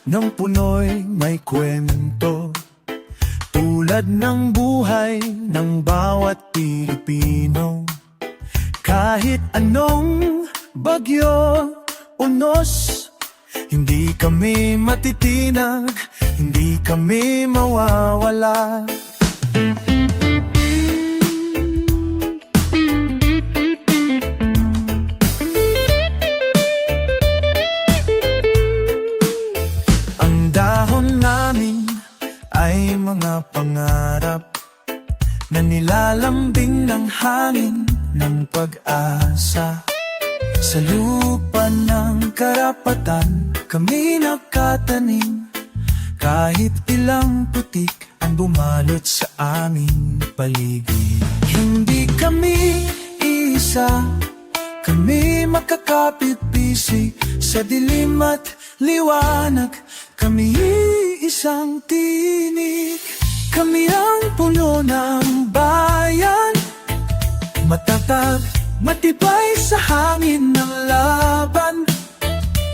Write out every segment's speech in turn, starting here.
ng puno'y may kwento, tulad ng buhay ng bawat Pilipino. Kahit anong bagyo, unos, hindi kami matitinag, hindi kami mawawala. Ang dahon namin ay mga pangarap na nilalambing ng hangin ng pag-asa. Sa lupa ng karapatan kami nakatanim, kahit ilang putik ang bumalot sa aming paligid. Hindi kami isa, kami makakapit-bisig sa dilim at liwanag. Kami isang tinig, kami ang puno ng bayan, matatag, matibay sa hangin ng laban.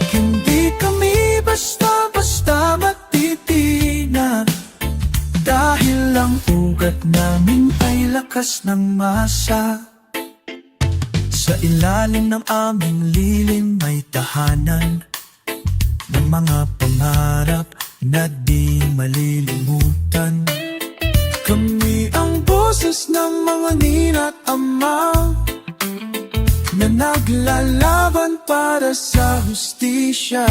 Hindi kami basta-basta matitinag, dahil ang ugat namin ay lakas ng masa. Sa ilalim ng aming lilim may tahanan ng mga pangarap na di malilimutan. Kami ang boses ng mga nina't ama na naglalaban para sa hustisya.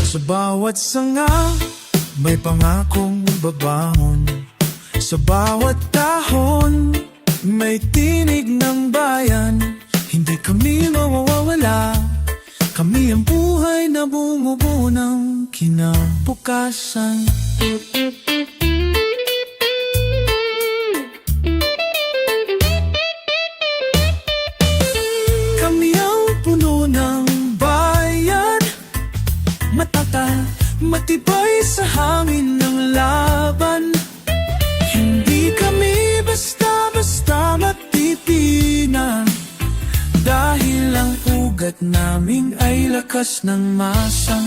Sa bawat sanga may pangakong babangon, sa bawat dahon may tinig ng bayan. Hindi kami mawawala, kami ang buhay na bumubuo ng kinabukasan. Kami ang puno ng bayan, matatag, matibay sa hangin ng laban. Hindi kami basta-basta matitinag, dahil ang ugat namin ay lakas ng masa.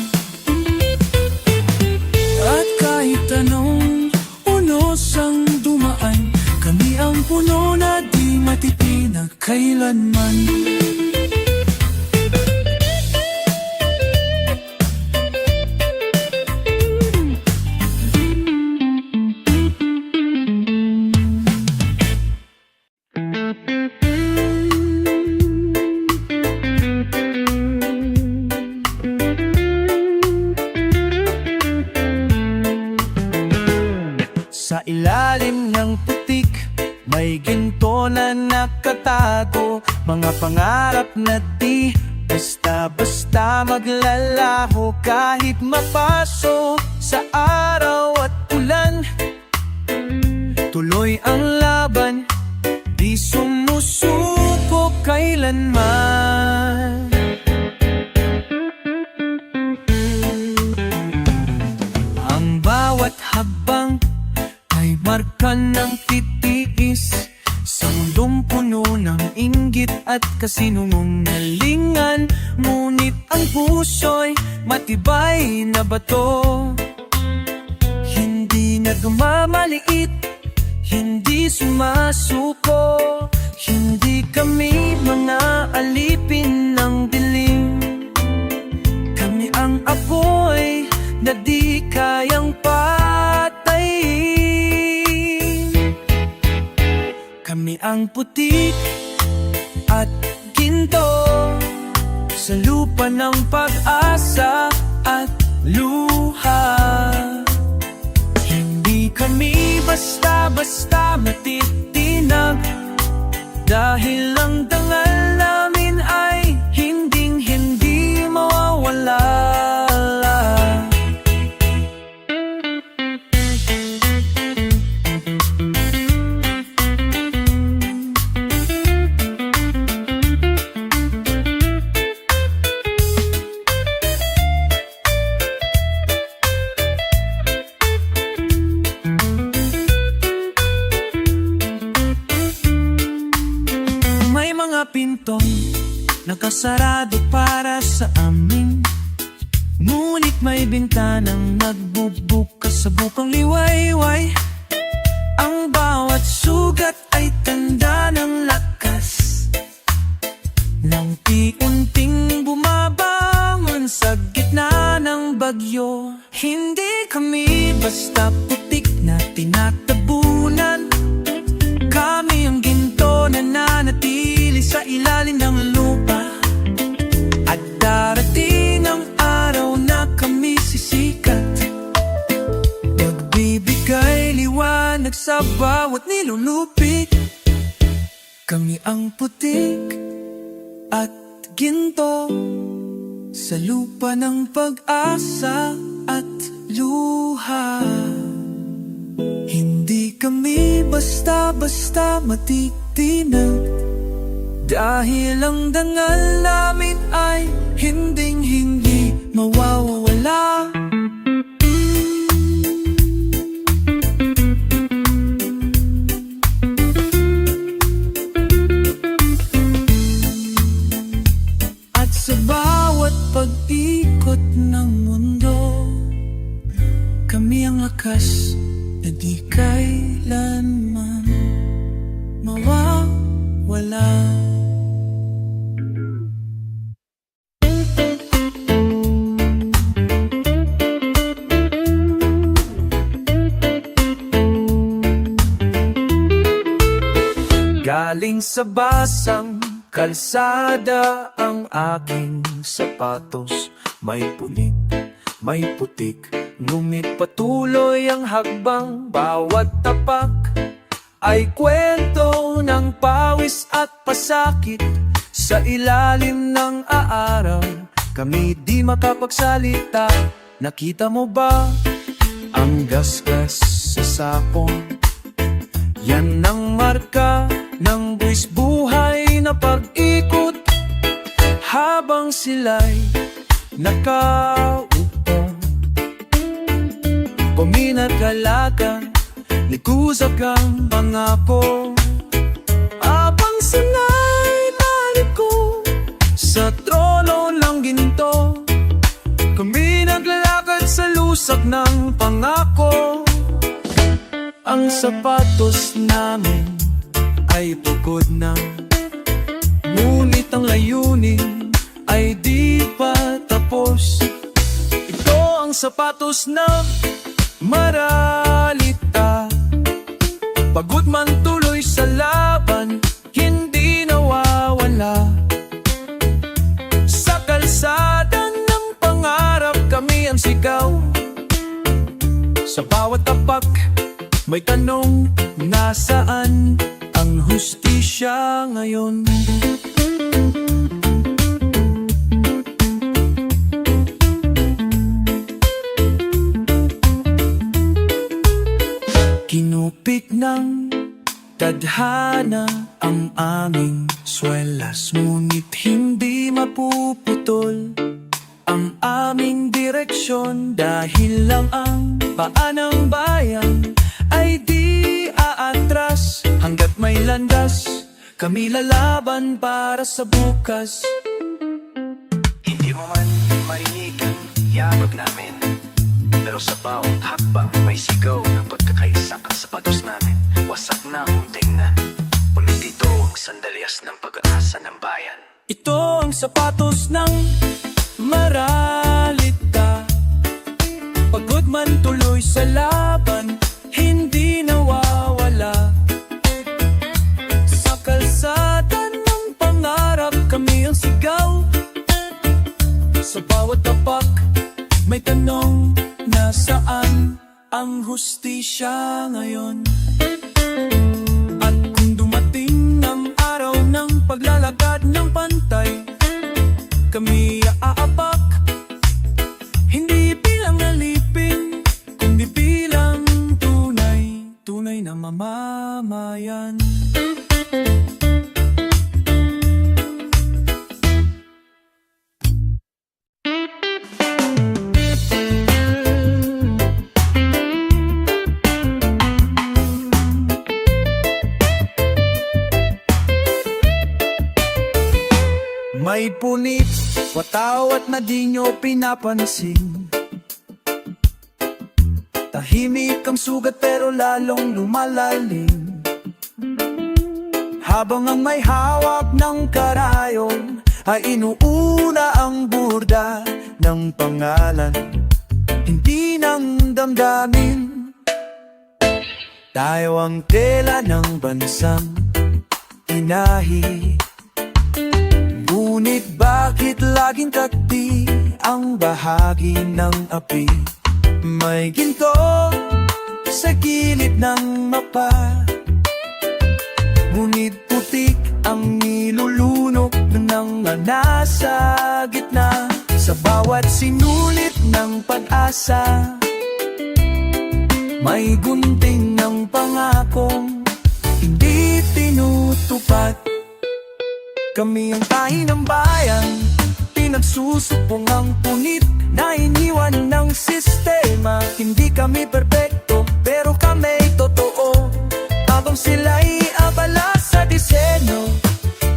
At kahit anong unos ang dumaan, kami ang puno na di matitinag kailanman. Sa ilalim ng putik, may ginto na nakatago, mga pangarap na di basta-basta maglalaho. Kahit mapaso sa araw at ulan, tuloy ang laban, di sumusuko kailanman. Ang bawat habang ay marka ng titiis, sa mundong puno ng inggit at kasinungalingan. Ngunit ang puso'y matibay na bato, hindi nagmamaliit, hindi sumasuko. Hindi kami mga alipin ng dilim, kami ang apoy na di kayang patayin. Kami ang putik at ginto sa lupa ng pag-asa at luha. Hindi kami basta-basta matitinag, dahil ang dangal namin ay hinding-hindi mawawala. nakasarado para sa amin. Ngunit may bintanang nagbubukas sa bukang liwayway. Ang bawat sugat ay tanda ng lakas nang unting bumabangon sa gitna ng bagyo. Hindi kami basta putik na tinatabunan. Kami ang ginto na nanatili sa ilalim ng lupa. At darating ang araw na kami sisikat, nagbibigay liwanag sa bawat nilulupit. Kami ang putik at ginto sa lupa ng pag-asa at luha. Hindi kami basta-basta matitinag, dahil ang dangal namin ay hinding-hindi mawawala. At sa bawat pag-ikot ng mundo, kami ang lakas na di kailanman mawawala. Galing sa basang kalsada ang aking sapatos. May punit, may putik, ngunit patuloy ang hagbang. Bawat tapak ay kwento ng pawis at pasakit. Sa ilalim ng araw, kami di makapagsalita. Nakita mo ba ang gasgas sa sapong? Yan ang marka ng buwis buhay na pag-ikot. Habang sila'y nakaupo, puminat kalaga, likusag ang pangako. Abang sila'y naliko sa trono ng ginto, kami naglalakad sa lusag ng pangako. Ang sapatos namin ay pagod na, ngunit ang layunin ay di pa tapos. Ito ang sapatos na maralita, pagod man tuloy sa laban, hindi nawawala. Sa kalsada ng pangarap kami ang sigaw. Sa bawat tapak may tanong, nasaan ang hustisya ngayon? Kinupit ng tadhana ang aming swelas, ngunit hindi mapuputol ang aming direksyon, dahil lang ang paa ng bayan ay di aatras. Hanggat may landas, kami lalaban para sa bukas. Hindi mo man marinig ang yabag namin, pero sa bawat hakbang may sigaw ng pagkakaisa. Ang sapatos namin wasak na unting na, ulit ito ang sandalyas ng pag-asa ng bayan. Ito ang sapatos ng maralita, pagod man tuloy sa laban, hindi nawawala. Sa kalsada ng pangarap kami ang sigaw. Sa bawat tapak may tanong, nasaan ang hustisya ngayon? At kung dumating ang araw ng paglalakad ng pantay, kami aapak, hindi bilang alipin, kundi bilang tunay na mamamayan. May punit, watawat na di nyo pinapansin. Tahimik ang sugat pero lalong lumalalim. Habang ang may hawak ng karayon ay inuuna ang burda ng pangalan, hindi ng damdamin. Tayo ang tela ng bansang inahi, ngunit bakit laging takti ang bahagi ng api? May ginto sa gilid ng mapa, ngunit putik ang nilulunok ng nasa gitna. Sa bawat sinulit ng pag-asa, may gunting ng pangakong hindi tinutupad. Kami ang tahi ng bayan, pinagsusupong ang punit na iniwan ng sistema. Hindi kami perpekto, pero kami totoo. Habang sila'y abala sa disenyo,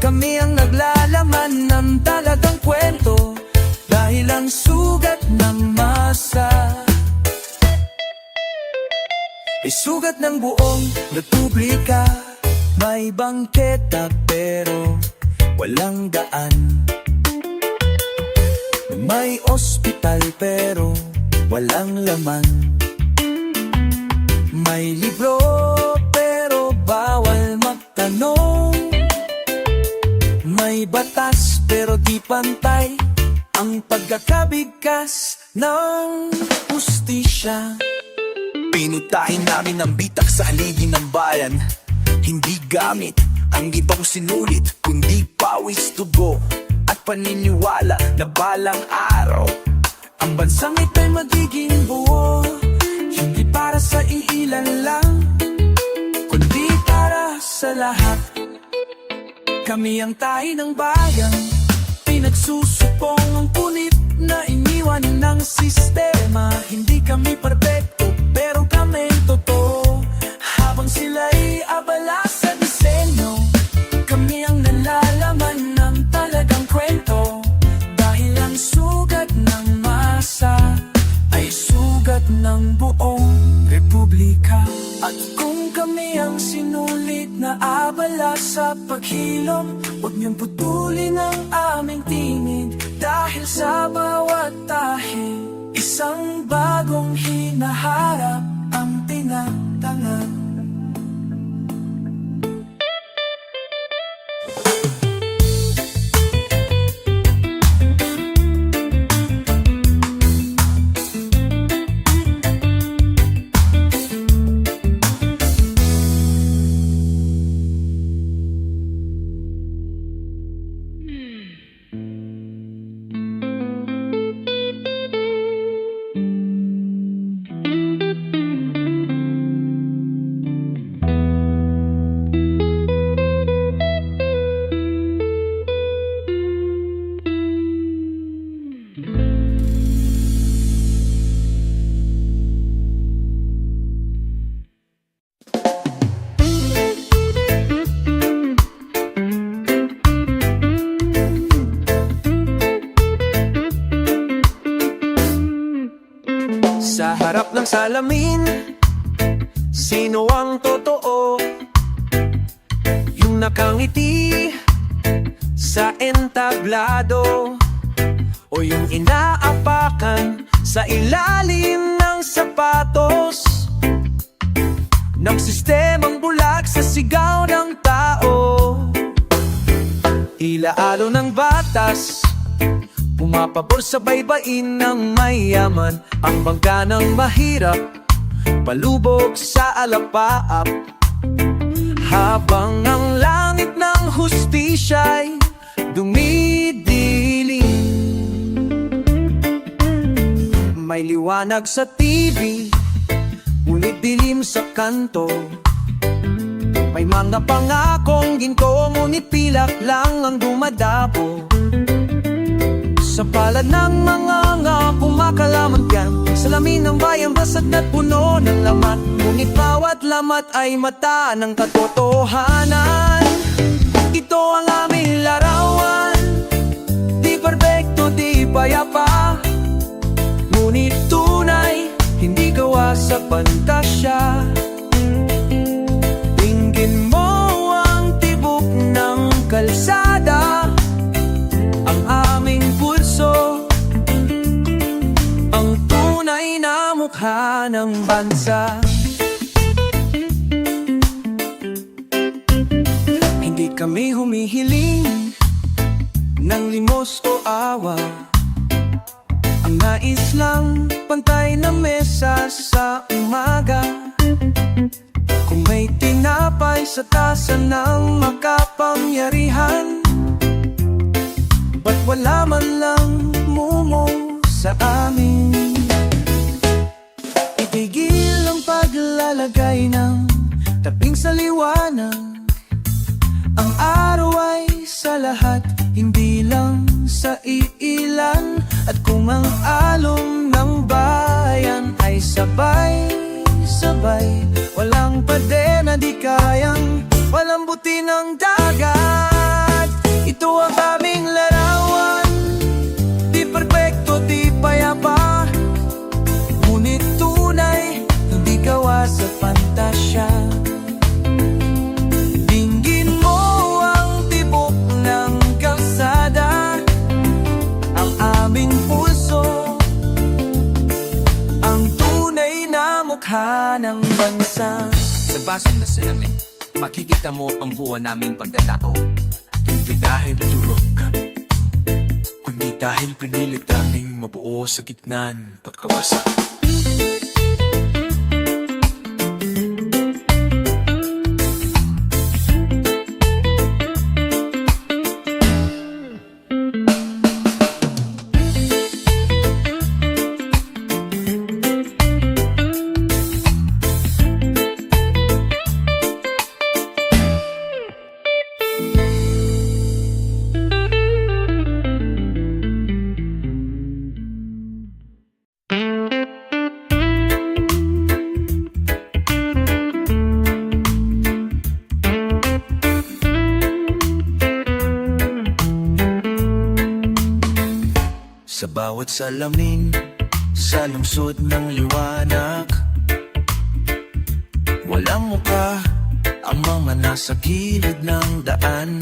kami ang naglalaman ng talagang kwento. Dahil ang sugat ng masa ay sugat ng buong republika. May bangketa pero walang daan, may ospital pero walang laman, may libro pero bawal magtanong, may batas pero di pantay ang pagkakabigkas ng hustisya. Pinutahin namin ang bitak sa haligi ng bayan, hindi gamit ang ibang sinulit, kundi pawis, dugo at paniniwala na balang araw ang bansang ito'y magiging buo, hindi para sa iilan lang, kundi para sa lahat. Kami ang tahi ng bayan, pinagsusupong ang punit na iniwan ng sistema. Hindi kami perpekto, pero kami totoo. Habang sila'y abala sa disenyo, kami ang nalalaman ng talagang kwento. Dahil ang sugat ng masa ay sugat ng buong republika. At kung kami ang sinulit na abala sa paghilom, huwag niyong putulin ang aming tingin. Dahil sa bawat tahi, isang bagong hinaharap ang tinatangan. Sa harap ng salamin, sino ang totoo? Yung nakangiti sa entablado, o yung inaapakan sa ilalim ng sapatos ng sistemang bulag sa sigaw ng tao. Ilaalo ng batas, pumapabor sa baybayin ng mayaman. Ang bangka ng mahirap, palubog sa alapaap. Habang ang langit ng hustisya'y dumidilim, may liwanag sa TV, ngunit dilim sa kanto. May mga pangakong ginto, ngunit pilak lang ang dumadabo. Sa palad ng mga kumakalaman yan, salamin ng bayan basag na't puno ng lamat. Ngunit bawat lamat ay mata ng katotohanan. Ito ang aming larawan, payapa. Ngunit tunay, hindi gawa sa pantasya. Tingin mo ang tibok ng kalsada, ang aming pulso, ang tunay na mukha ng bansa. Hindi kami humihiling ng limos o awa. Ang nais lang, pantay na mesa sa umaga. Kung may tinapay sa tasa ng makapangyarihan, ba't wala man lang mumo sa amin? Itigil ang paglalagay ng taping sa liwanag. Ang araw ay sa lahat, hindi lang sa iilan. At kung ang alon ng bayan ay sabay-sabay, walang pader na di kayang palambutin ng dagat. Ito ang aming larawan, di perpekto, di payapa. Ngunit tunay, hindi gawa sa pantasya. Dinggin mo ang tibok ng kalsada, ang aming puso, ang tunay na mukha ng bansa. Sa baso na salamin, makikita mo ang buwan naming pagkatao. Hindi dahil durog, kundi dahil pinilit naming mabuo sa gitna ng pagkawasak. Sa bawat salamin, sa lungsod ng liwanag, walang muka ang mga nasa gilid ng daan.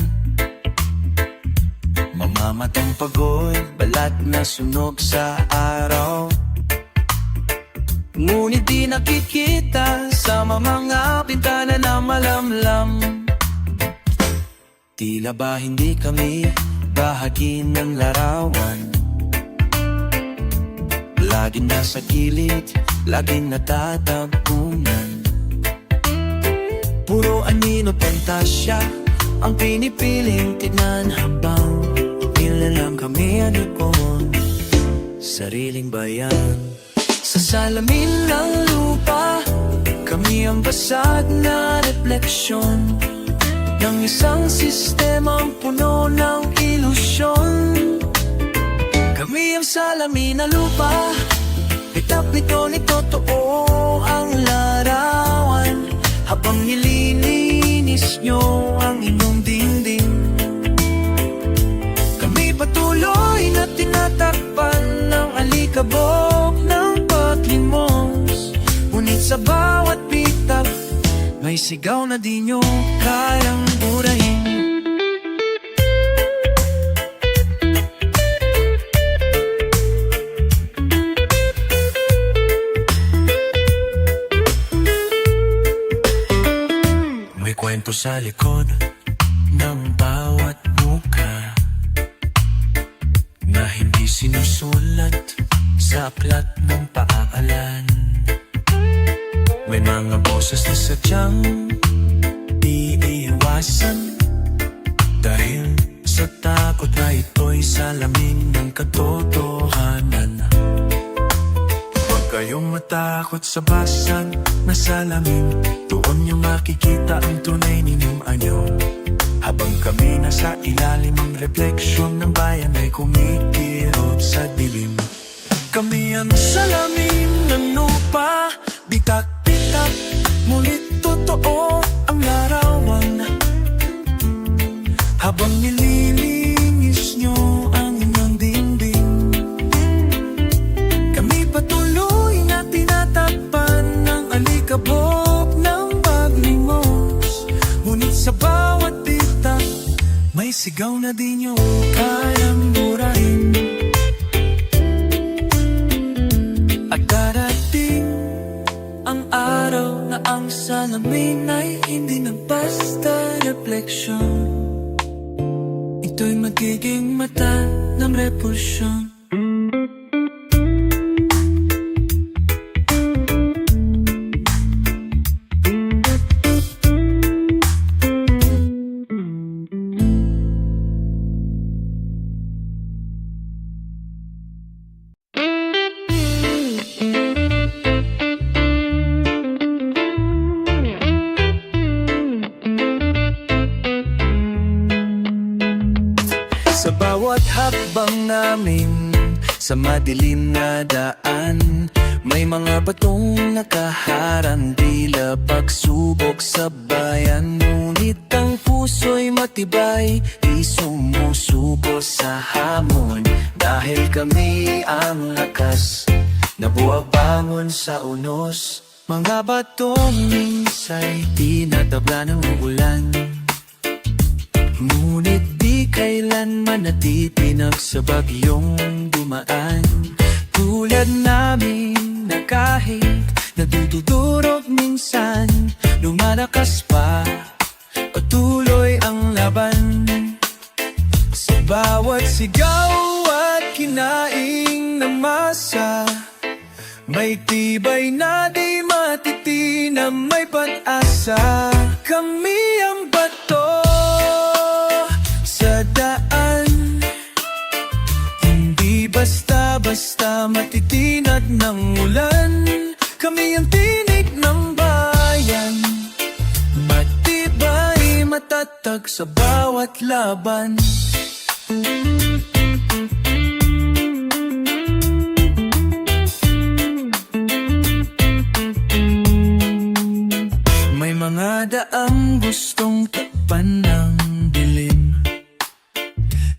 Mamamatang pagod, balat na sunog sa araw. Ngunit di nakikita sa mga bintana na malamlam. Tila ba hindi kami bahagi ng larawan? Laging nasa gilid, laging natatagpunan. Puro anino pantasya ang pinipiling tignan, habang tila lang kami anikon, sariling bayan. Sa salamin ng lupa, kami ang basag na refleksyon ng isang sistemang puno ng ilusyon. Kami ang salamin na lupa, pitap-pito ni totoo ang larawan, habang nililinis nyo ang inyong dingding. Kami patuloy na tinatakpan ng alikabok ng paglimos. Ngunit sa bawat bitag, may sigaw na di nyo kayang burahin. May kwento sa likod ng bawat muka na hindi sinusulat sa aklat ng paaralan. May mga boses na sadyang iiwasan dahil sa takot na ito'y salamin ng katotohanan. Huwag kayong matakot sa basag na salamin, doon niyo makikita ang tunay ninyong anyo. Habang kami nasa ilalim, ang refleksyon ng bayan ay kumikirot sa dilim. Kami ang salamin ng lupa, bitak-bitak, ngunit totoo ang larawan. Habang nililinis nyo ang inyong dingding, porsyon. Sa bawat hakbang namin sa madilim na daan, may mga batong nakaharang, tila pagsubok sa bayan. Ngunit ang puso'y matibay, di sumusuko sa hamon. Dahil kami ang lakas na buwabangon sa unos. Mga batong minsay tinatabla ng ulan, ngunit di kailanman natitinag sa bagyong dumaan. Tulad namin na kahit nadudurog minsan, lumalakas pa, patuloy ang laban. Sa bawat sigaw at kinaing na masa, may tibay na di matitinag, may pag-asa. Kami ang bato sa daan, hindi basta-basta matitinag ng ulan. Kami ang tinig ng bayan, matibay, matatag sa bawat laban. May mga daang gustong takpan ng dilim,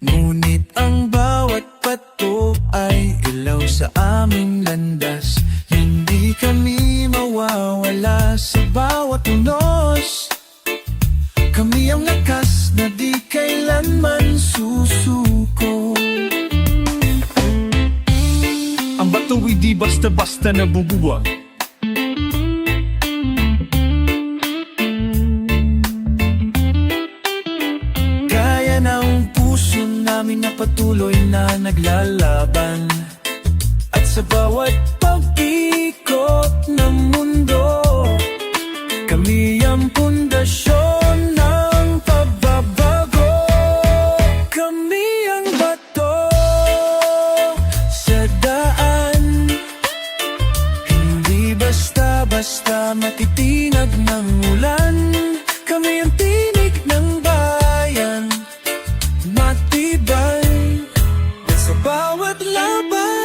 ngunit ang bawat pato ay ilaw sa aming landas. Hindi kami mawawala sa bawat unos. Kami ang lakas na di kailanman susuko. Ang bato'y di basta-basta nabubuwag. Kaya ng puso namin na patuloy na naglalaban. At sa bawat pag-ikot ng mundo, kami ang pundasyon ng pagbabago. Kami ang bato sa daan, hindi basta-basta matitinag ng ulan. Kami ang tinig ng bayan, matibay sa bawat laban.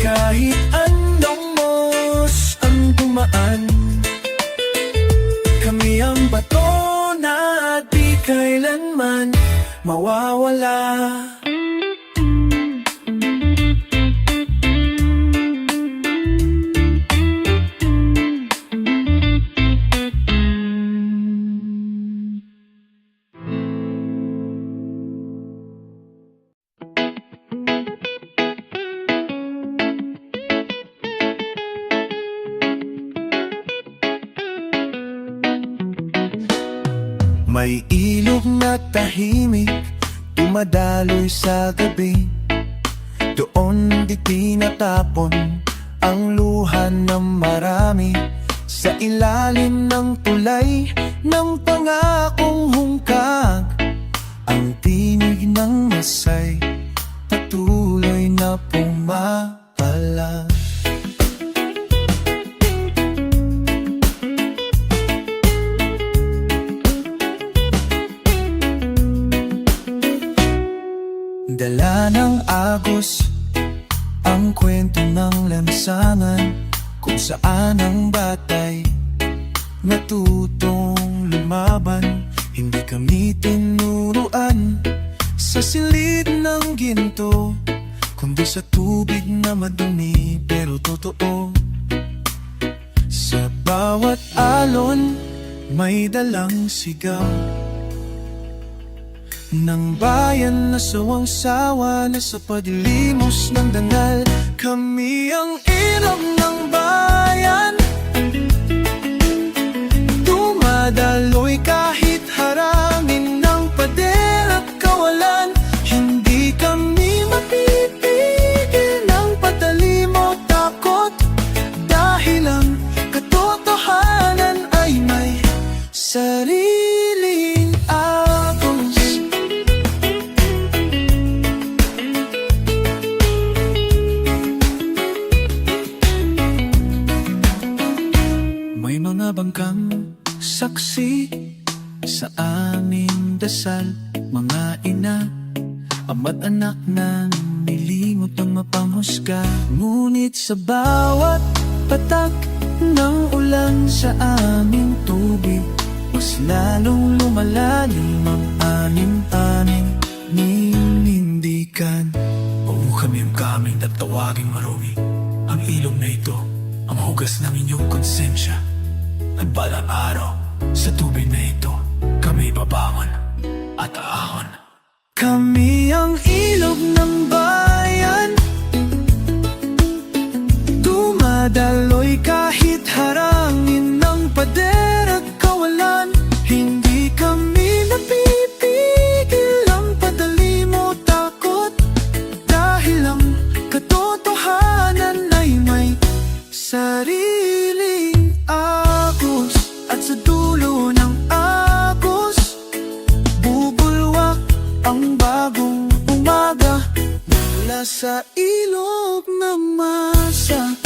Kahit anong mos ang dumaan, kami ang bato na di kailanman mawawala. May ilog na tahimik, dumadaloy sa gabi. Doon di tinatapon ang luha ng marami. Sa ilalim ng tulay ng pangakong hungkag, ang tinig ng masay patuloy na pumapalag. Dala ng agos ang kwento ng lansangan, kung saan ang batay natutong lumaban. Hindi kami tinuruan sa silid ng ginto, kundi sa tubig na madumi pero totoo. Sa bawat alon may dalang sigaw ng bayan na sawang-sawa na sa padilimos ng dangal. Kami ang irog ng bayan, bangkang saksi sa aming dasal, mga ina, ama't anak na nilimot ng mapanghusga. Ngunit sa bawat patak ng ulan sa aming tubig, mas lalong lumalalim ang anim-anim ninindigan. Huwag mo kami ang kaming at tawaging marumi. Ang ilog na ito, ang hugas ng inyong konsensya. At balang araw, sa tubig na ito, kami babangon at aahon. Kami ang ilog ng bayan, dumadaloy kahit harangin ng pader at kawalan. Hindi kami napipigil ang padali mo takot, dahil ang katotohanan ay may sariling agos. At sa dulo ng agos, bubulwak ang bagong umaga mula sa ilog na masa.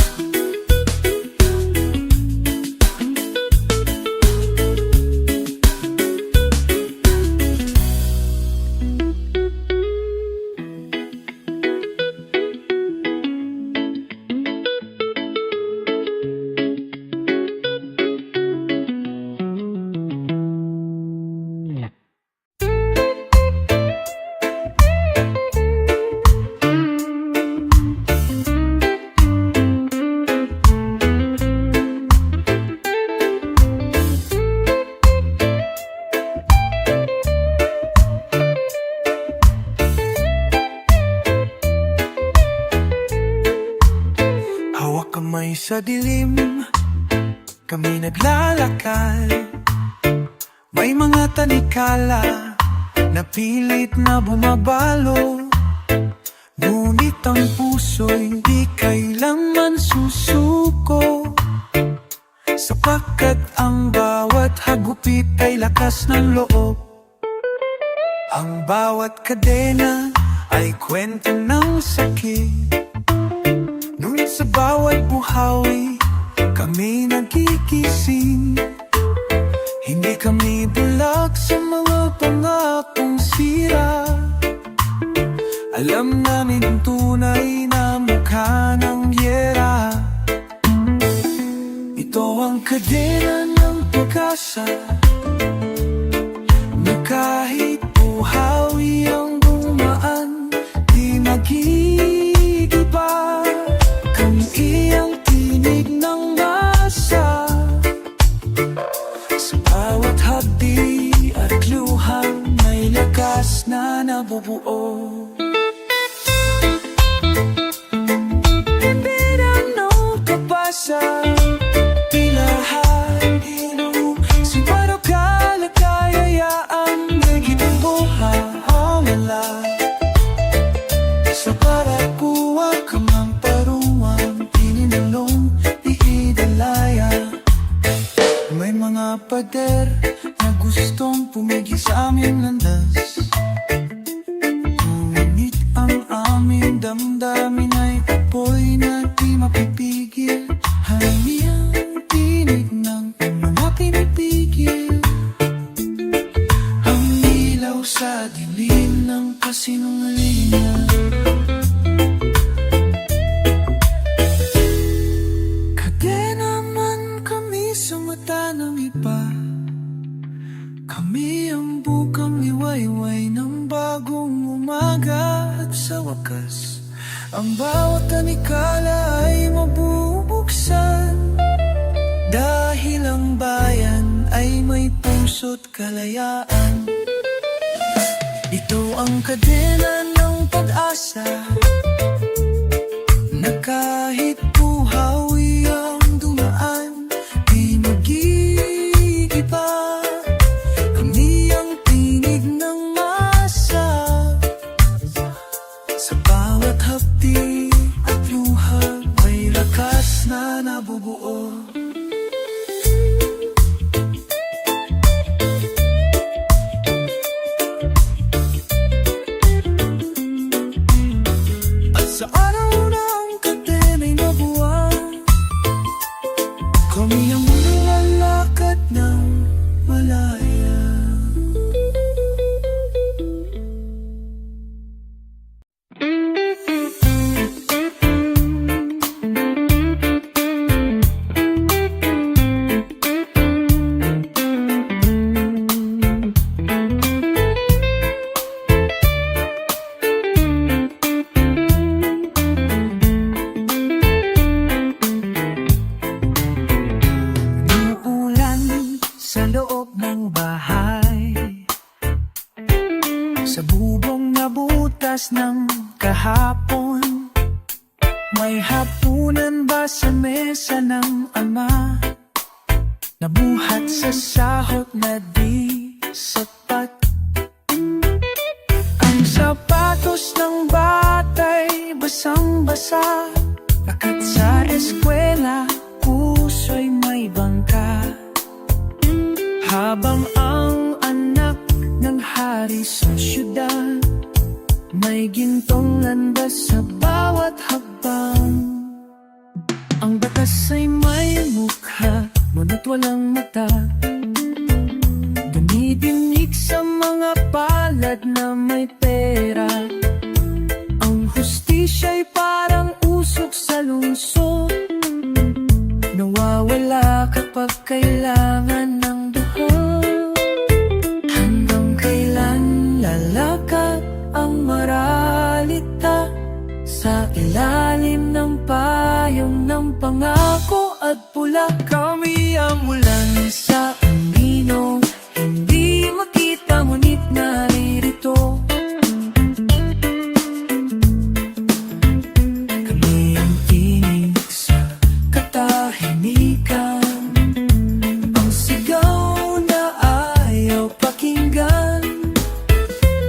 Hawak kamay sa dilim, kami naglalakad. May mga tanikala na pilit na bumabalo, ngunit ang puso'y di kailanman susuko, sapagkat ang bawat hagupit ay lakas ng loob. Ang bawat kadena ay kwento ng sakit, ngunit sa bawat buhawi, kami nagigising. Hindi kami bulag sa mga pangakong sira. Alam namin ang tunay na mukha ng yera. Ito ang kadena ng pag-asa, na kahit buhawi ang dumaan, di nagigiba. Iyang tinig ng masa, sa bawat hagdi at luhang may lakas na nabubuo. Bilang ng kapasa, tila halino, si parang kalagayayaan, may ginubuha-hangala. Sa parapuwa kamang paruwang, ininalong iidalaya. May mga pader na gustong pumigil sa aming landas, ngunit ang aming damdamin ay apoy na di mapipigil. Hangin ang tinig ng mga pinipigil, ang ilaw sa dilim ng kasinungalingan. Kadena man kami sa mata ng iba, kami ang bukang iwayway ng bagong umaga. At sa wakas, ang bawat tanikala ay mabubuksan, dahil ang bayan ay may puso't kalayaan. Ito ang kadena ng pag-asa, na kahit buhawi ang dumaan, di magigiba. Kami ang tinig ng masa, sa bawat hapdi at luha may lakas na nabubuo. At sa araw ng kadena'y nabuwang, kami ang nilalakad oras ng kahapon? May hapunan ba sa mesa ng ama? Nabuhat sa sahot na di sapat. Ang sapatos ng bata'y basang-basa. Akat sa eskwela, puso'y may bangka. Habang ang anak ng hari sa syudad, may gintong landas sa bawat hakbang. Ang batas ay may mukha, ngunit walang mata. Dumidinig sa mga palad na may pera. Ang hustisya'y parang usok sa lungsod, nawawala kapag kailangan ng duhod. Hanggang kailan lalakad ang moralita sa ilalim ng payong ng pangako at pula? Kami ang ulan sa anino, hindi makita ngunit naririto. Kami ang tinig sa katahimikan, ang sigaw na ayaw pakinggan.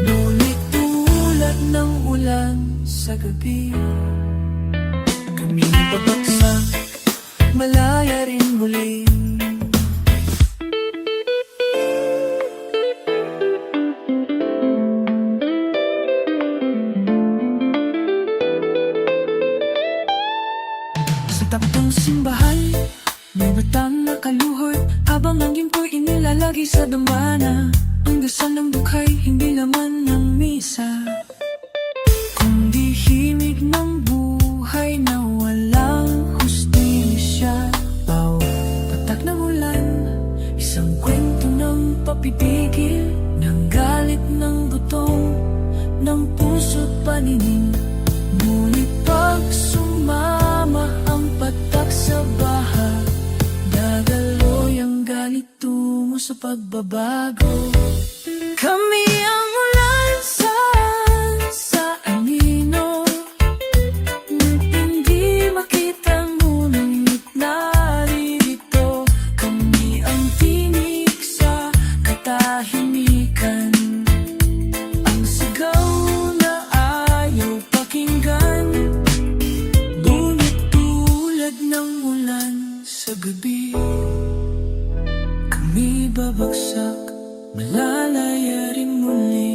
Ngunit tulad ng ulan sa gabi, kami babagsak, malaya rin muli. Sa tapat ng simbahan, may batang nakaluhod, habang ang ginto'y inilalagay sa dambana. Ang dasal ng dukhay, hindi laman ng misa, kundi himig ng buhay na walang hustisya. Bawat patak ng ulan, isang kwento ng papipigil, ng galit ng gutom, ng puso't paningin. Ngunit pag sumama ang patak sa baha, dadaloy ang galit tungo sa pagbabago. Kami ang ulan sa anino, hindi makita ngunit naririto. Kami ang tinig sa katahimikan, ang sigaw na ayaw pakinggan. Ngunit tulad ng ulan sa gabi, kami babagsak, malalaya rin muli.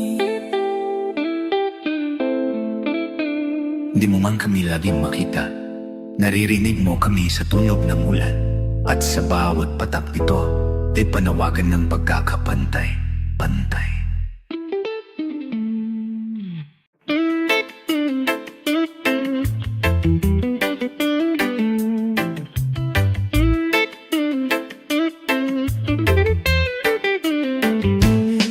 Di mo man kami laging makita, naririnig mo kami sa tunog ng ulan. At sa bawat patak nito, di panawagan ng pagkakapantay, pantay.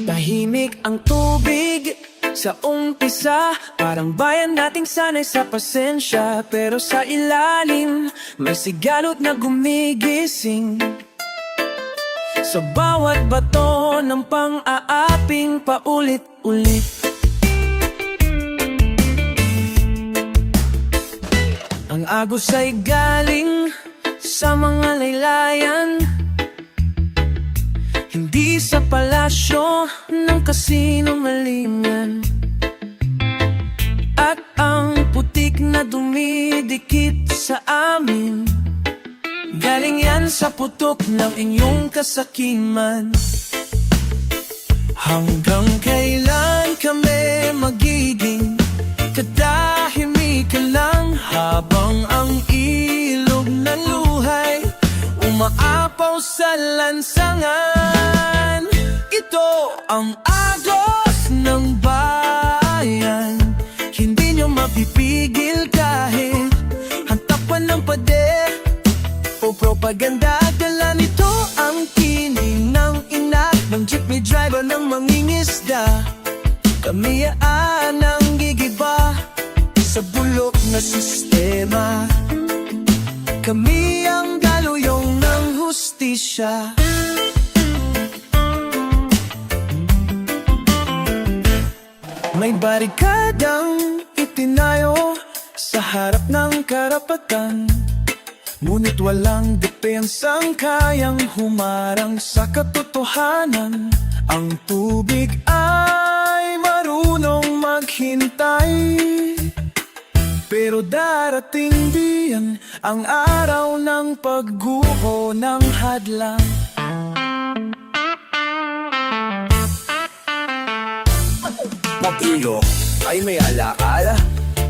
Tahimik ang tubig sa umpisa, parang bayan nating sanay sa pasensya. Pero sa ilalim, may sigalot na gumigising. Sa bawat bato ng pang-aaping paulit-ulit. Ang agos ay galing sa mga laylayan, hindi sa palasyo ng kasinungalingan. At ang putik na dumidikit sa amin, galing yan sa putok ng inyong kasakiman. Hanggang kailan kami magiging katahimikan lang, habang ang ilog ng luhay umaapaw sa lansangan? Ito ang agos ng bayan, hindi nyo mapipigil kahit hantapan ng pader o propaganda. Dala nito ang tinig ng ina, ng jeepney driver, ng mangingisda. Kami ang gigiba sa bulok na sistema. Kami ang galuyong ng hustisya. May barikadang tinayo sa harap ng karapatan. Ngunit walang depensang kayang humarang sa katotohanan. Ang tubig ay marunong maghintay, pero darating din ang araw ng pagguho ng hadlang. Mapilo ay may alaala.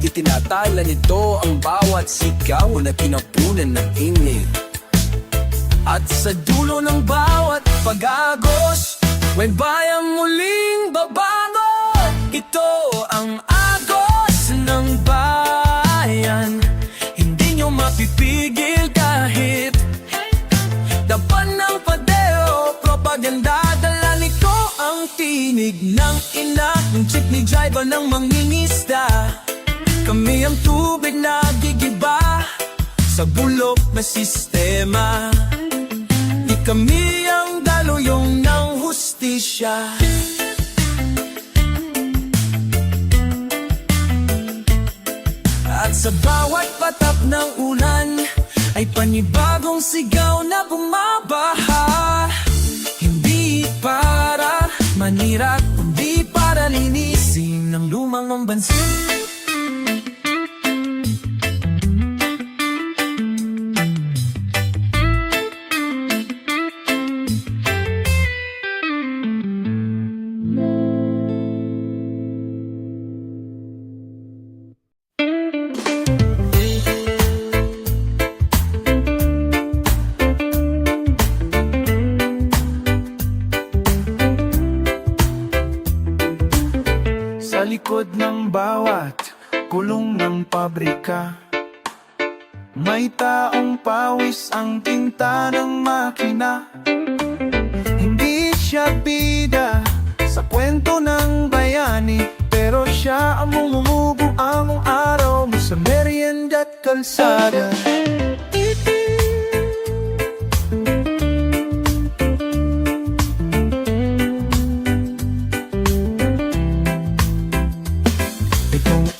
Itinatala nito ang bawat sigaw na pinapunan ng init. At sa dulo ng bawat pag-agos, may bayang muling babago. Ito ang agos ng bayan. Hindi nyo mapipigil kahit dapan ng padeo. Propaganda, dala nito ang tinig ng ina, ng jeepney driver ng mangingisda. Kami ang tubig na gigiba sa bulok na sistema. Di kami ang daluyong ng hustisya. At sa bawat patap ng ulan ay panibagong sigaw na bumabaha. Hindi para manira, kundi para linisin ng lumang bansa. Sa likod ng bawat kulong ng pabrika, may taong pawis ang tinta ng makina. Hindi siya bida sa kwento ng bayani, pero siya ang mumubuo ang araw mo sa merienda at kalsada.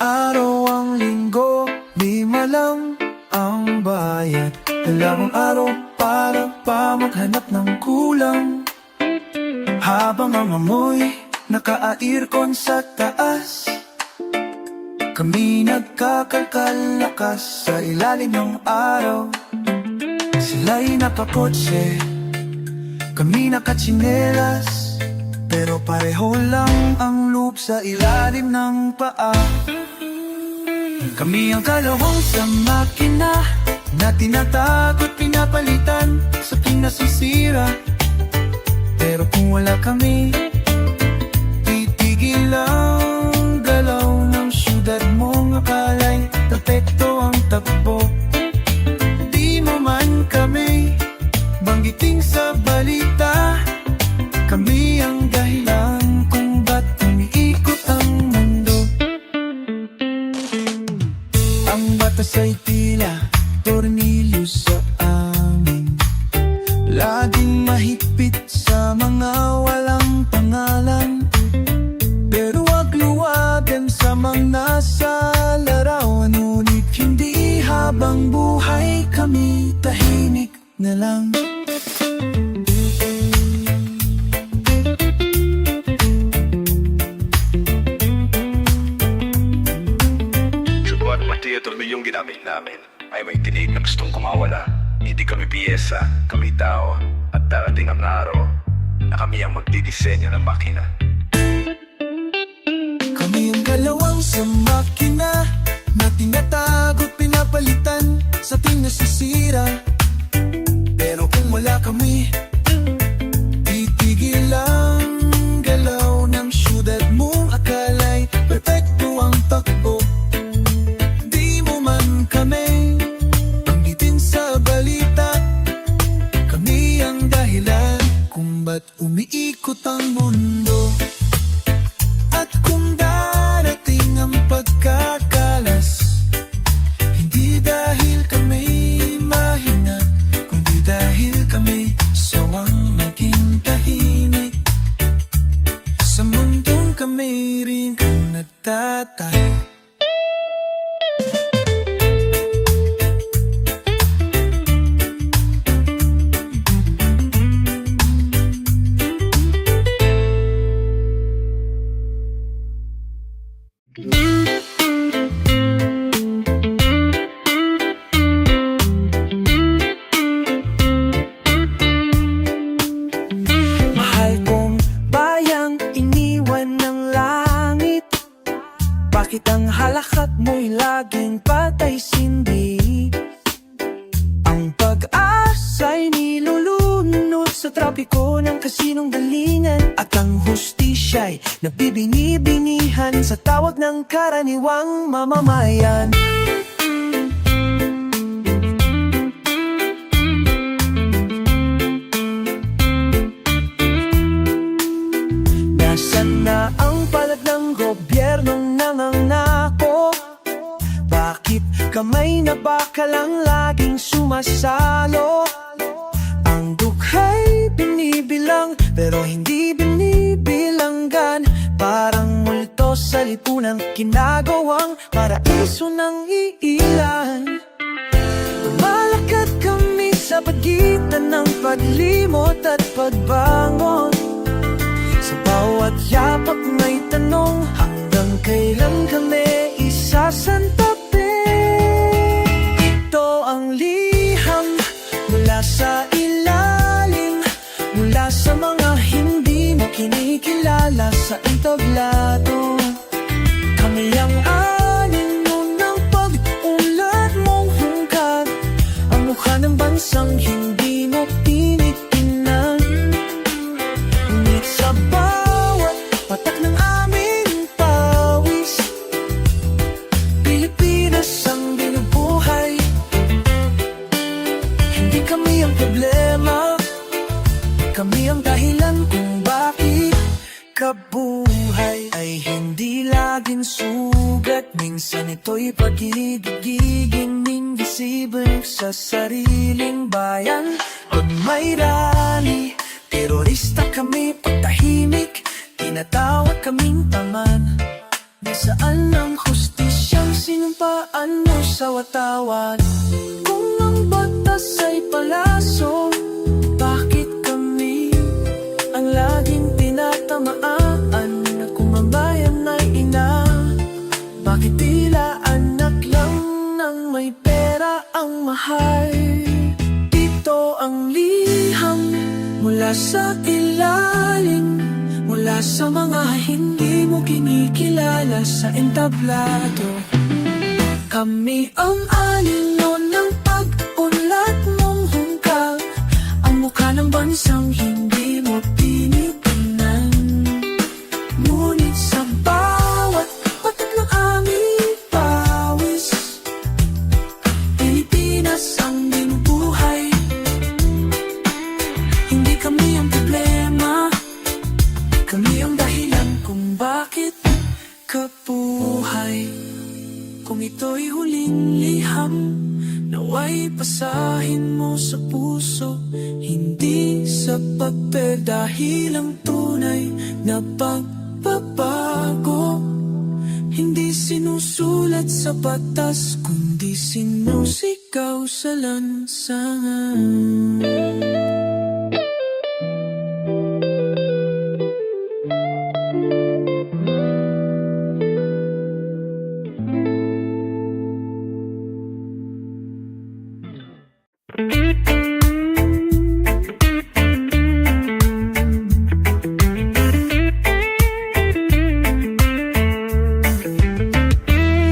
Araw ang linggo, di malam ang bayad. Dalawang araw para pa maghanap ng kulang. Habang ang amoy naka-aircon sa taas, kami nagkakalkalakas sa ilalim ng araw. Sila'y nakakotse, kami nakatsinelas, pero pareho lang ang loop sa ilalim ng paa. Kami ang kalawang sa makina na tinatagot pinapalitan sa pinasisira. Pero kung wala kami, titigil ang galaw ng syudad mong akala'y perfecto ang takbo. Di mo man kami banggitin sa balita, kami ang dahilan kung ba't umiikot ang mundo. Ang batas ay tila tornilyo sa amin, laging mahigpit sa mga walang pangalan. Pero wag luwagan sa mga nasa larawan, ngunit hindi habang buhay kami tahimik na lang. Yung ginamit namin ay may tinig na gustong kumawala. Hindi kami piyesa, kami tao. At darating ang araw na kami ang magdidisenyo ng makina. Kami ang kalawang sa makina na tinatagot pinapalitan sa ting nasisira. Pero kung wala kami, titigil ang galaw ng syudad mong akala'y perfecto ang takbo. Kami panggitin sa balita, kami ang dahilan kung ba't umiikot ang mundo. At kung darating ang pagkakalas, hindi dahil kami mahina, kundi dahil kami sawang naging tahimik. Sa mundong kami rin ang nagtatay. sa trapiko ng kasinong dalingan. At ang hustisya'y nabibini-binihan sa tawag ng karaniwang mamamayan. Nasaan na ang palad ng gobyernong nangangako? Bakit kamay na bakalang laging sumasalo? Ang dukha'y binibilang pero hindi binibilanggan. Parang multo sa lipunan kinagawang paraiso ng iilan. Lumalakad kami sa pagitan ng paglimot at pagbangon. Sa bawat yapak may tanong, hanggang kailan kami isasantabi? Ito ang liham mula sa ilalim, mula sa mga hindi mo kinikilala sa entablado. Kami ang anino ng pag-unlad mong hungkag, ang mukha ng bansang hindi mo tinitingnan. Ngunit sa bawat patak ng aming pawis, Pilipinas ang binubuhay. Hindi kami ang problema, kami ang dahilan kung bakit kabuhay ay hindi laging sugat. Minsan ito'y pag-ibigin invisible sa sariling bayan. Pag may rally, terorista kami. Pag tahimik, tinatawag kaming taman. Nasaan ang hustisyang sinumpaan mo sa watawan? Kung ang batas ay palaso, bakit kami ang laging tinatamaan? Na kung ang bayan ay ina, bakit tila anak lang ng may pera ang mahal? Ito ang liham mula sa ilalim, mula sa mga hindi mo kinikilala sa entablado. Kami ang anino ng pag-unlad mong hungkag, ang mukha ng bansang hindi mo tinitingnan. Ngunit sa bawat patak ng aming pawis, Pilipinas ang binubuhay. Hindi kami ang problema, kami ang dahilan kung bakit kabuhay. Kung ito'y huling liham, naway basahin mo sa puso. Hindi sa papel dahil ang tunay na pagbabago hindi sinusulat sa batas, kundi sinusigaw sa lansangan.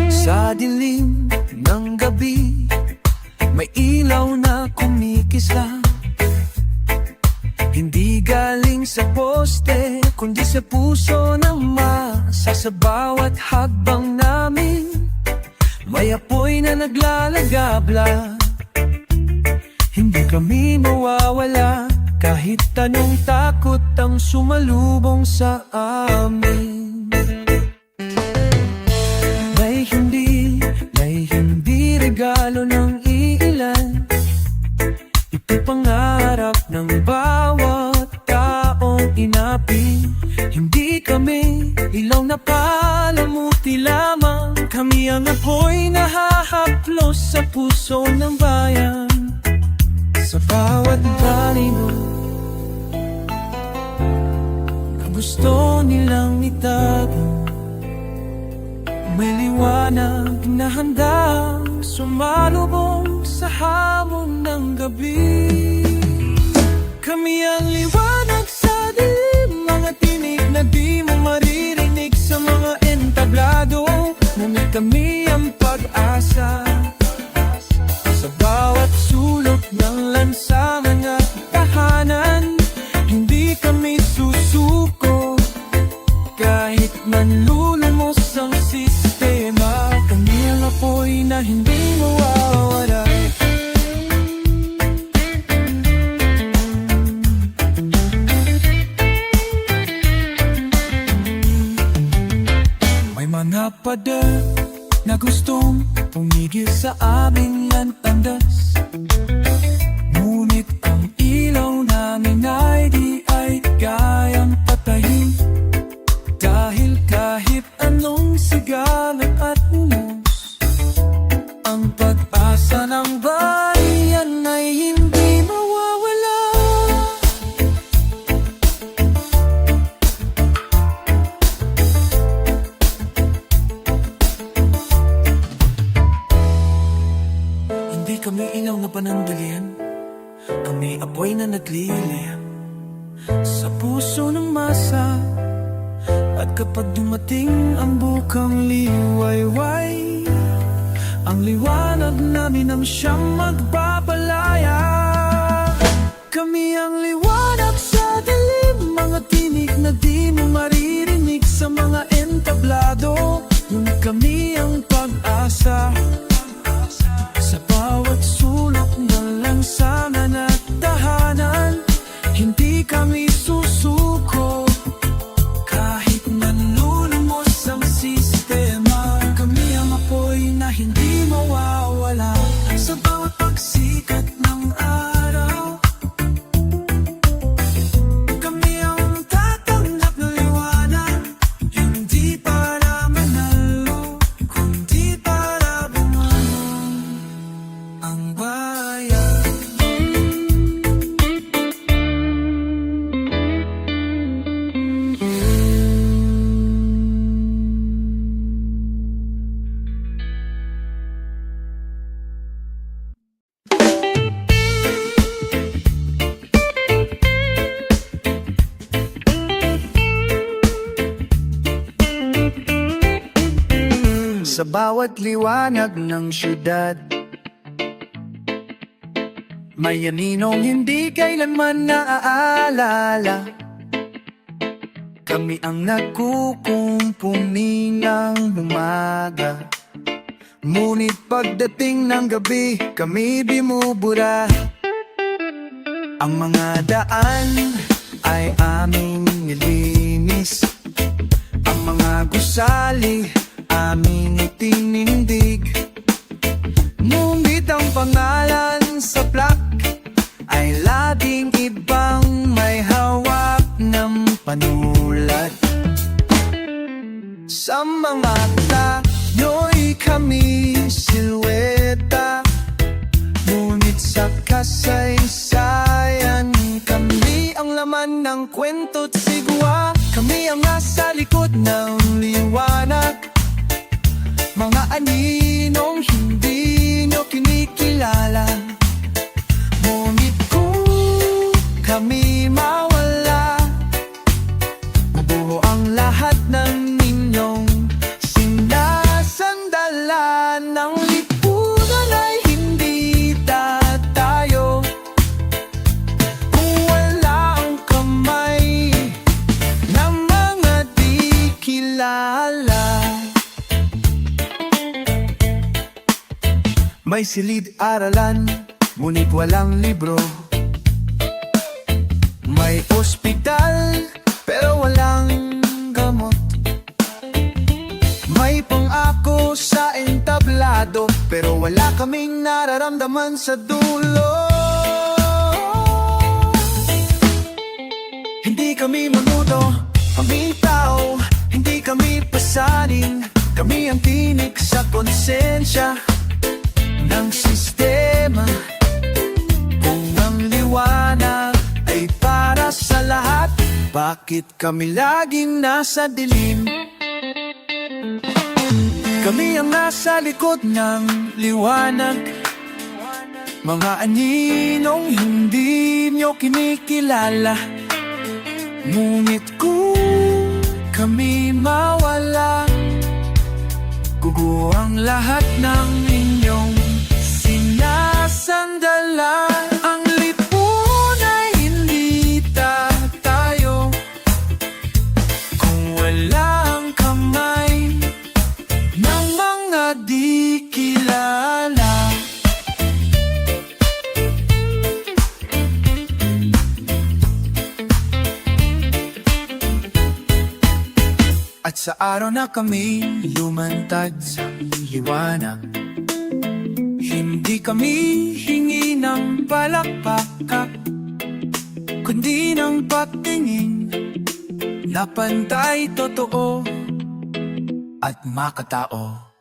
Sa dilim ng gabi, may ilaw na kumikislap. Hindi galing sa poste, kundi sa puso ng masa. Sa bawat hakbang namin, may apoy na naglalagabla. Hindi kami mawawala, kahit anong takot ang sumalubong sa amin. May hindi regalo ng iilan, ito'y pangarap ng bawat taong inapi. Hindi kami ilaw na palamuti lamang, kami ang apoy na hahaplos sa puso ng bayan. Sa bawat balino na gusto nilang itago, may liwanag na handang sumalubong sa hamon ng gabi. Kami ang liwanag sa dilim, mga tinig na di mo maririnig sa mga entablado. Ngunit kami ang pag-asa sa bawat sulok ng lansangan at tahanan. pader na gustong pumigil sa aming landas. Ngunit ang ilaw namin ay di ay kayang patayin, dahil kahit anong sigalan at unos, ang pag-asa ng bayan ay hindi mawawala. Hindi kami ilaw na panandalian, kami apoy na nagliliyam sa puso ng masa. At kapag dumating ang bukang liwayway, ang liwanag namin ang siyang magpapalaya. Kami ang liwanag sa dilim, mga tinig na di mo maririnig sa mga entablado. Ngunit kami ang pag-asa sa bawat sulok ng lansangan at tahanan. Hindi kami susuko kahit nanlulumos ang sistema. Kami ang apoy na hindi mawawala sa bawat pagsikat ng araw. Kami ang tatanggap ng liwanag, hindi para manalo, kundi para bumangon ang bayan. Sa bawat liwanag ng syudad, may aninong hindi kailanman naaalala. Kami ang nagkukumpuni ng umaga, ngunit pagdating ng gabi, kami di mubura. Ang mga daan ay aming nilinis, ang mga gusali aming itinindig. Ngunit ang pangalan sa plak ay laging ibang may hawak ng panulat. Sa mga tanyo'y kami silweta, ngunit sa kasaysayan kami ang laman ng kwento't sigwa. Kami ang nasa likod ng liwanag, mga aninong hindi nyo kinikilala. Ngunit kung kami mawala, mabuho ang lahat ng inyong sinasandalan. Ang lipunan ay hindi tatayo kung wala ang kamay ng mga di kilala. May silid-aralan, ngunit walang libro. May ospital, pero walang gamot. May pangako sa entablado, pero wala kaming nararamdaman sa dulo. Hindi kami manuto, kami tao, hindi kami pasanin. Kami ang tinig sa konsensya ng sistema. Kung ang liwanag ay para sa lahat, bakit kami laging nasa dilim? Kami ang nasa likod ng liwanag, mga aninong hindi nyo kinikilala. Ngunit kung kami mawala, guguho ang lahat ng inyong sinasandalan. Ang lipon ay hindi tatayo kung wala ang kamay ng mga di kilala. At sa araw na kami lumantad sa liwanag, hindi kami hingi ng palakpak, kundi ng pagtingin na pantay, totoo at makatao.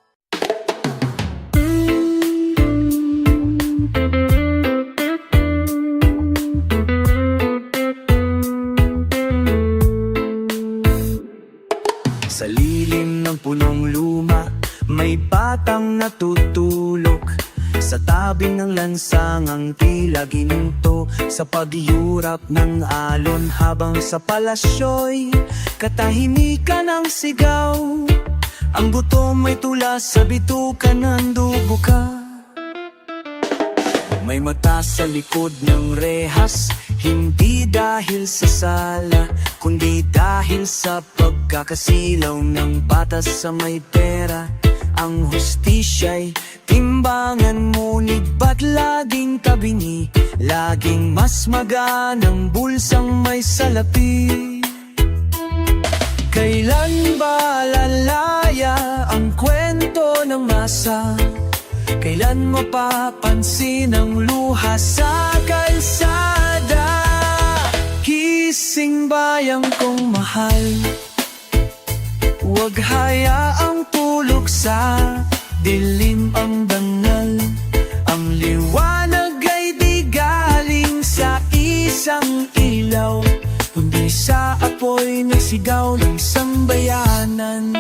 Sa lilim ng punong luma, may batang natutulog. Sa tabi ng lansangang tila ginto, sa pagyurap ng alon. Habang sa palasyo'y katahimikan ng sigaw, ang gutom ay tula sa bituka ng dugo ka. May mata sa likod ng rehas, hindi dahil sa sala, kundi dahil sa pagkakasilaw ng batas sa may pera. Ang hustisya'y timbangan, ngunit ba't laging tabingi? Laging mas maganang bulsang may salapi. Kailan ba lalaya ang kwento ng masa? Kailan mapapansin ang luha sa kalsada? Gising bayang kong mahal, huwag hayaang tulog sa dilim ang dangal. Ang liwanag ay di galing sa isang ilaw, kundi sa apoy na sigaw ng sambayanan.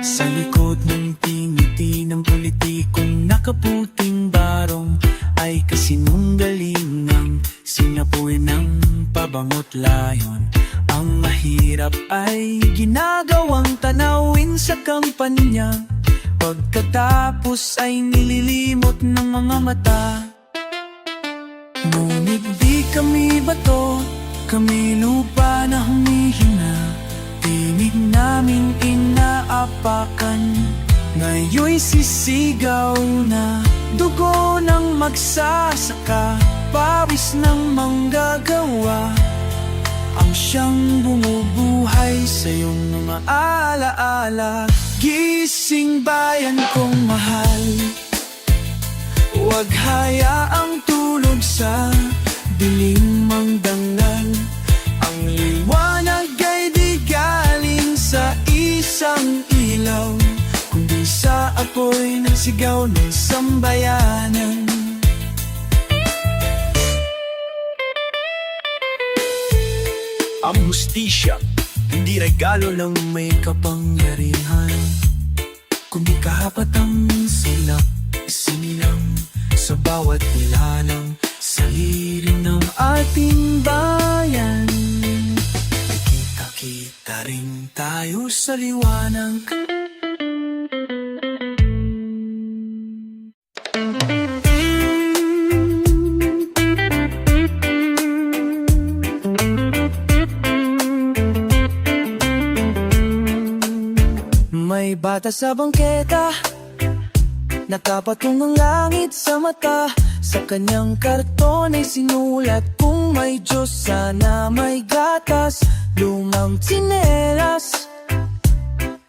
Sa likod ng tingiti ng politikong nakaputing barong, ay kasinungaling ng sinapoy ng pabangot layon. Ang mahirap ay ginagawang tanawin sa kampanya, pagkatapos ay nililimot ng mga mata. Ngunit di kami bato, kami lupa na humihinga. Tinig naming inaapakan, ngayon'y sisigaw na dugo ng magsasaka, pawis ng manggagawa, ang siyang bumubuhay sa iyong mga alaala. Gising bayan kong mahal, huwag hayaang tulog sa dilim ang dangal. Ang liwanag ay di galing sa isang ilaw, kundi sa apoy ng sigaw ng sambayanan. Ang hustisya, hindi regalo ng may kapangyarihan, kundi kahapatang silak, sinilang sa bawat ilanang sa lirin ng ating bayan. Kita-kita rin tayo sa liwanag. May bata sa bangketa, nakapatong ang langit sa mata. Sa kanyang karton ay sinulat, kung may Diyos sana may gatas. Lumang tsinelas,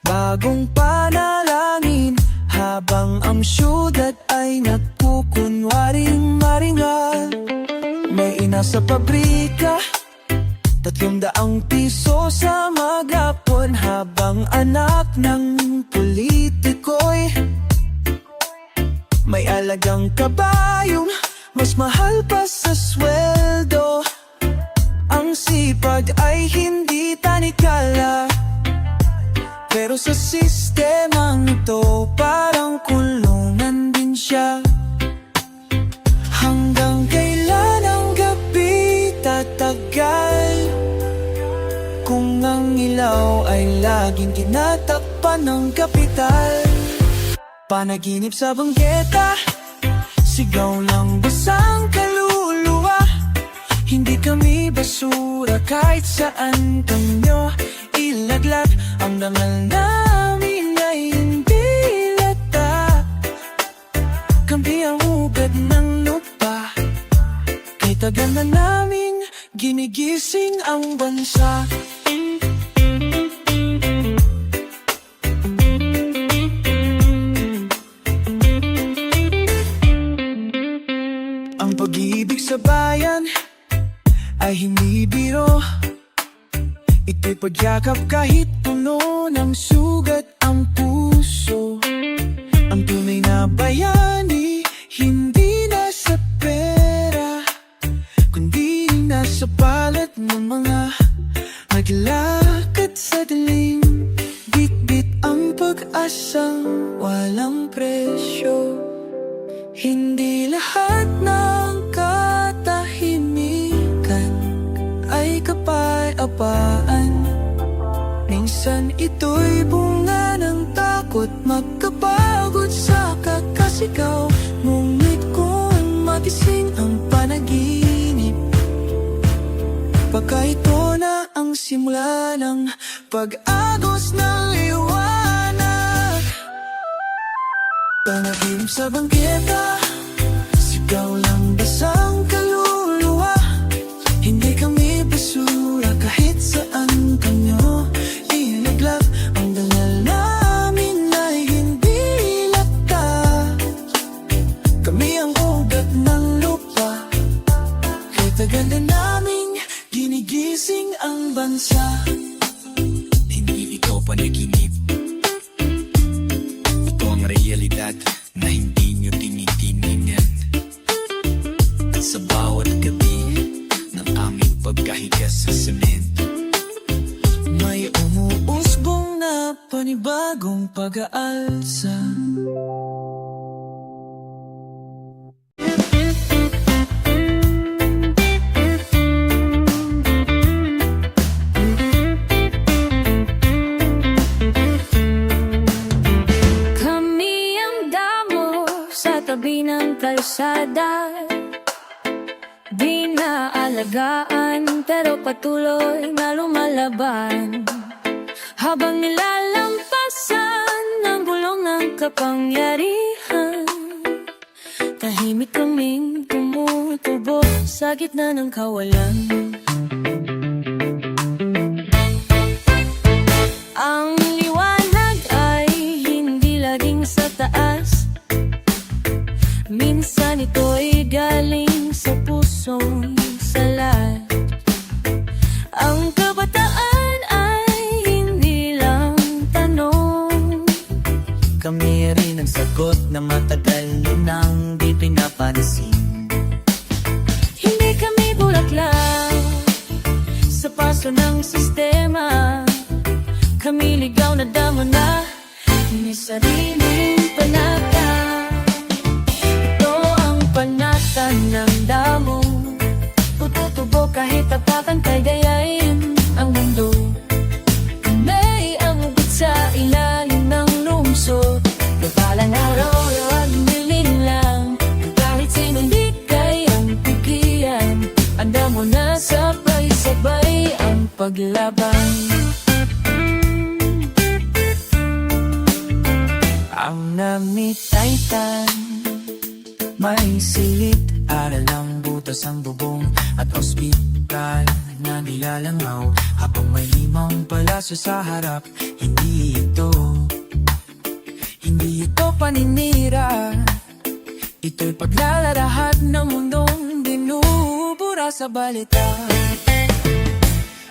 bagong panalangin, habang ang syudad ay nagkukunwaring maringal. May ina sa pabrika, 300 piso sa maghapon, habang anak ng politiko'y may alagang kabayong mas mahal pa sa sweldo. Ang sipag ay hindi tanikala, pero sa sistemang ito parang kulungan din siya. Hanggang kailan ang gabi tatagal, kung ang ilaw ay laging tinatakpan ng kapital? Panaginip sa banggeta, sigaw ng basang kaluluwa. Hindi kami basura kahit saan kanyo ilaglag. Ang dangal namin ay hindi lata, kampi ang hugad ng lupa. Kay tagal na namin ginigising ang bansa. sa bayan ay hindi biro. Ito'y pagyakap kahit puno ng sugat ang puso. Ang tunay na bayani, hindi nasa pera, kundi nasa palad ng mga maglakad sa dilim. Bit-bit ang pag-asang walang presyo. Hindi lahat ng katahimikan ay kapayapaan. Minsan ito'y bunga ng takot, magkapagod sa kakasigaw. Ngunit kung magising ang panaginip, baka ito na ang simula ng pag-agos ng liwanag. Panaginip sa bangketa, sigaw lang dasang kaluluwa. Hindi kami basura kahit saan kanyo ilaglap. Ang dangal namin ay hindi lata, kami ang ugat ng lupa. Kaya tagal na naming ginigising ang bansa. Hindi ito panaginip. Ito ang realidad na hindi nyo tinitingnan. At sa bawat gabi ng aming pagkahiga sa semento, May umuusbong na panibagong pag-aalsa. Kami ang damo sa tabi ng kalsada, di naalagaan pero patuloy na lumalaban. Habang nilalampasan ng gulong ng kapangyarihan, tahimik kaming tumutubo sa gitna ng kawalan. Ang liwanag ay hindi laging sa taas, minsan ito'y galing sa pusong salat. Ang kabataan ay hindi lang tanong, Kami rin ang sagot na matagal nang di pinapansin. hindi kami bulaklak sa paso ng sistema. Kami ligaw na damo na may sariling panata. Ito ang panata ng damo, tututubo kahit tapakan kay gayain ang mundo. May amugot sa ilalim ng lungsod, nabalang araw at dilim lang. Kahit sino hindi kayang pigilan, ang damo na sabay-sabay ang paglaban. Ang namitaytan, may silid, aral ng butas ang bubong at ospital na nilalangaw. Habang may limang palasyo sa harap, hindi ito paninira. Ito'y paglalarahat ng mundong binubura sa balita.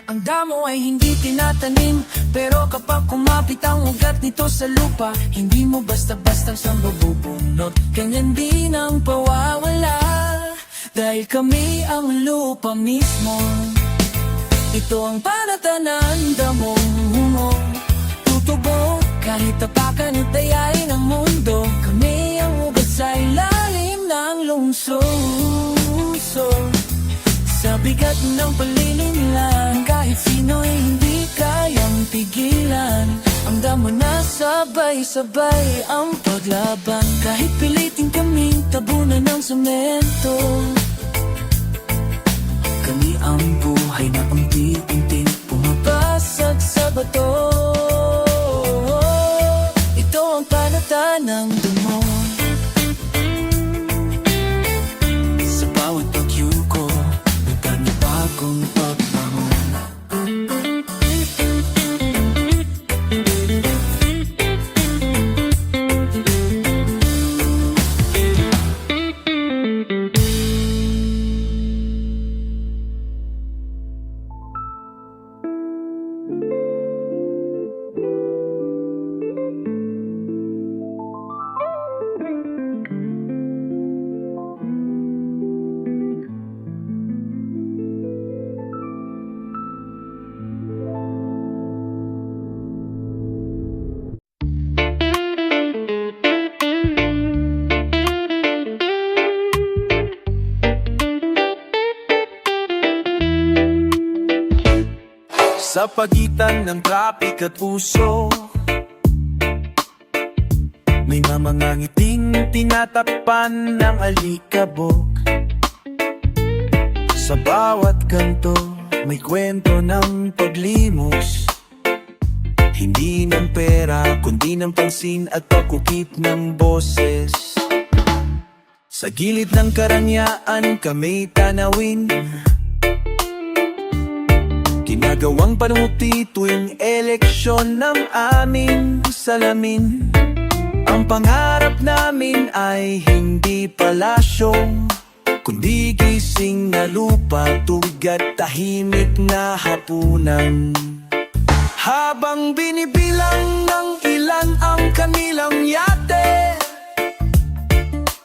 Ang damo ay hindi tinatanim, pero kapag kumapit ang ugat nito sa lupa, hindi mo basta-bastang siyang mabubunot. Ganyan din ang pawawala, dahil kami ang lupa mismo. Ito ang panatanan, damong humo, tutubo kahit tapakan at dayain ang mundo. Kami ang ugat sa ilalim ng lungsod. Sa bigat ng palilinlang, kahit sino'y hindi kayang pigilan. Ang damo na sabay-sabay ang paglaban. Kahit pilitin kaming tabunan ng semento, kami ang buhay na unti-unting pumapasag sa bato. Ito ang panata ng damo. Sa bawat pagyuko, may panibagong pagbangon. Sa pagitan ng trapik at puso, may mga ngiting tinatakpan ng alikabok. Sa bawat kanto, may kwento ng paglimos. Hindi ng pera, kundi ng pansin at pagkukit ng boses. Sa gilid ng karangyaan kami tanawin, ginagawang panuti tuwing eleksyon ng aming salamin. Ang pangarap namin ay hindi palasyo, kundi gising na lupa, tuwig at tahimik na hapunan. Habang binibilang ng ilan ang kanilang yate,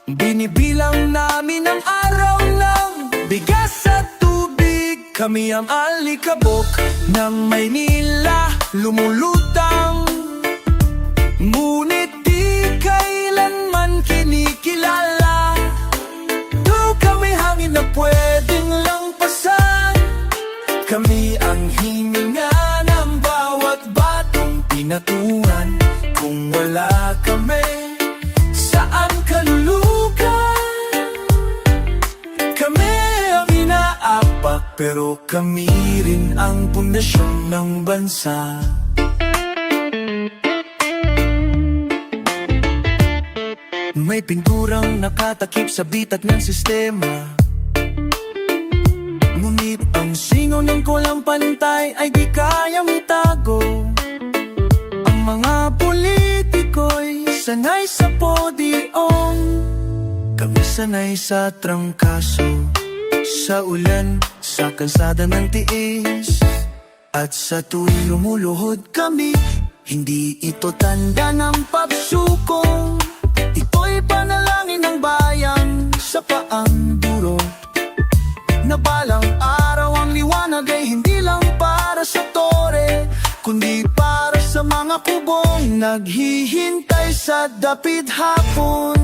binibilang namin ang araw ng bigas at tubig. Kami ang alikabok ng Maynila, lumulutang, ngunit di kailanman kinikilala. Do kami hangin na pwedeng langpasan, kami ang hininga ng bawat batong pinatuan. Kung wala kami, saan kalulugan? Kami ang inaapak, pero kami rin ang pundasyon ng bansa. May pinturang nakatakip sa bitag ng sistema, ngunit ang singaw ng kulang pantay ay di kayang itago. Ang mga politiko'y sanay sa podyong, kami sanay sa trangkaso, sa ulan, sa kalsada ng tiis. At sa tuwing lumuluhod kami, hindi ito tanda ng pagsuko. Ito'y panalangin ng bayan sa paang duro, na balang araw ang liwanag ay hindi lang para sa tore, kundi para sa mga kubong naghihintay sa dapit hapon.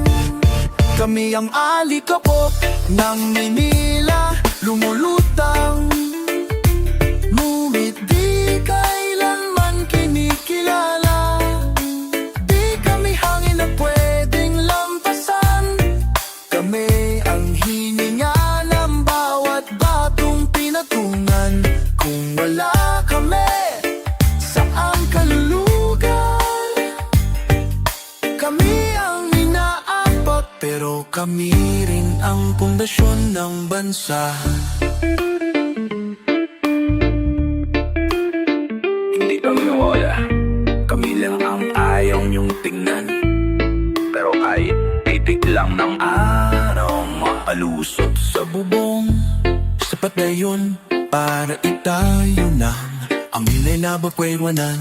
Kami ang alikabok ng Maynila, lumulutang, ngunit di kailanman kinikilala. Di kami hangin na pwedeng lampasan, kami ang hininga ng bawat batong pinatungan. Kung wala kami, saan kalulugan? Kami ang inaapak, pero kami rin ang pundasyon ng bansa. Hindi kami wala, kami lang ang ayaw niyong tingnan. Pero kahit itik lang ng araw maalusot sa Bubong, sapat na yun para itayo na ang nilay na bapwedwanan.